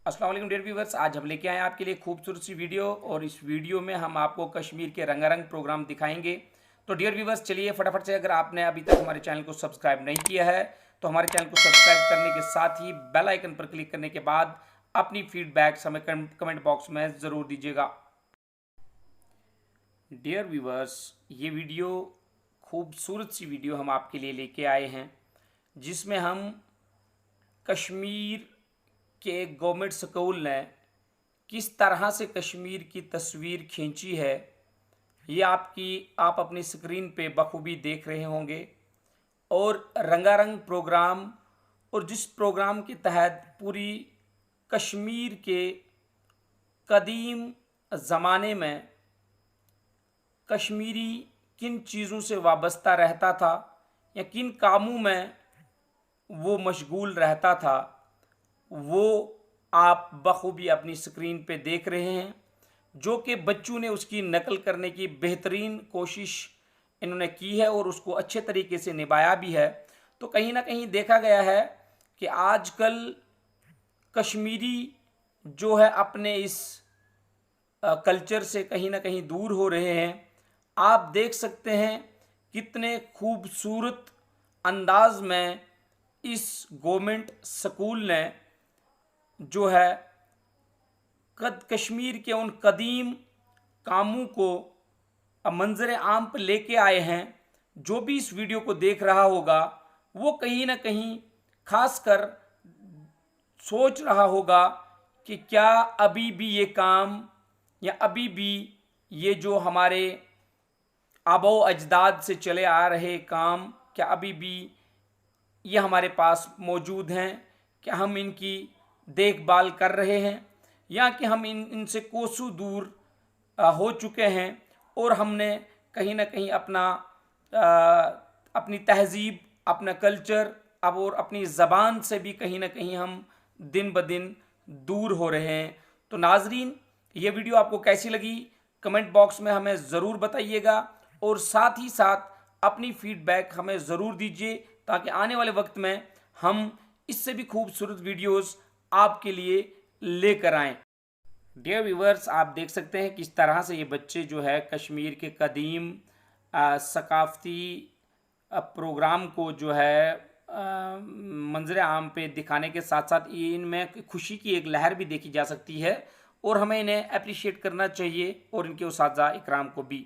अस्सलाम वालेकुम dear viewers, आज हम लेके आए हैं आपके लिए खूबसूरत सी वीडियो और इस वीडियो में हम आपको कश्मीर के रंगारंग प्रोग्राम दिखाएंगे। तो डियर व्यूवर्स, चलिए फटाफट से, अगर आपने अभी तक हमारे चैनल को सब्सक्राइब नहीं किया है तो हमारे चैनल को सब्सक्राइब करने के साथ ही बेल आइकन पर क्लिक करने के बाद अपनी फीडबैक्स हमें कमेंट बॉक्स में ज़रूर दीजिएगा। डियर व्यूवर्स, ये वीडियो खूबसूरत सी वीडियो हम आपके लिए लेके आए हैं जिसमें हम कश्मीर के गवर्नमेंट स्कूल ने किस तरह से कश्मीर की तस्वीर खींची है, ये आप अपनी स्क्रीन पे बखूबी देख रहे होंगे। और रंगारंग प्रोग्राम, और जिस प्रोग्राम के तहत पूरी कश्मीर के कदीम ज़माने में कश्मीरी किन चीज़ों से वाबस्ता रहता था या किन कामों में वो मशगूल रहता था, वो आप बखूबी अपनी स्क्रीन पे देख रहे हैं, जो कि बच्चों ने उसकी नकल करने की बेहतरीन कोशिश इन्होंने की है और उसको अच्छे तरीके से निभाया भी है। तो कहीं ना कहीं देखा गया है कि आजकल कश्मीरी जो है अपने इस कल्चर से कहीं ना कहीं दूर हो रहे हैं। आप देख सकते हैं कितने खूबसूरत अंदाज में इस गवर्नमेंट स्कूल ने जो है कश्मीर के उन कदीम कामों को मंजर आम पर लेके आए हैं। जो भी इस वीडियो को देख रहा होगा वो कहीं ना कहीं खासकर सोच रहा होगा कि क्या अभी भी ये काम या अभी भी ये जो हमारे आबो अजदाद से चले आ रहे काम, क्या अभी भी ये हमारे पास मौजूद हैं, क्या हम इनकी देखभाल कर रहे हैं, या कि हम इनसे कोसों दूर हो चुके हैं और हमने कहीं ना कहीं अपनी तहजीब, अपना कल्चर अब और अपनी ज़बान से भी कहीं ना कहीं हम दिन ब दिन दूर हो रहे हैं। तो नाजरीन, ये वीडियो आपको कैसी लगी कमेंट बॉक्स में हमें ज़रूर बताइएगा और साथ ही साथ अपनी फीडबैक हमें ज़रूर दीजिए ताकि आने वाले वक्त में हम इससे भी खूबसूरत वीडियोस आपके लिए लेकर आएँ। डियर व्यूवर्स, आप देख सकते हैं किस तरह से ये बच्चे जो है कश्मीर के कदीम सकाफ़ती प्रोग्राम को जो है मंजर आम पे दिखाने के साथ साथ इनमें खुशी की एक लहर भी देखी जा सकती है और हमें इन्हें अप्रिशिएट करना चाहिए और इनके उस्ताद इकराम को भी।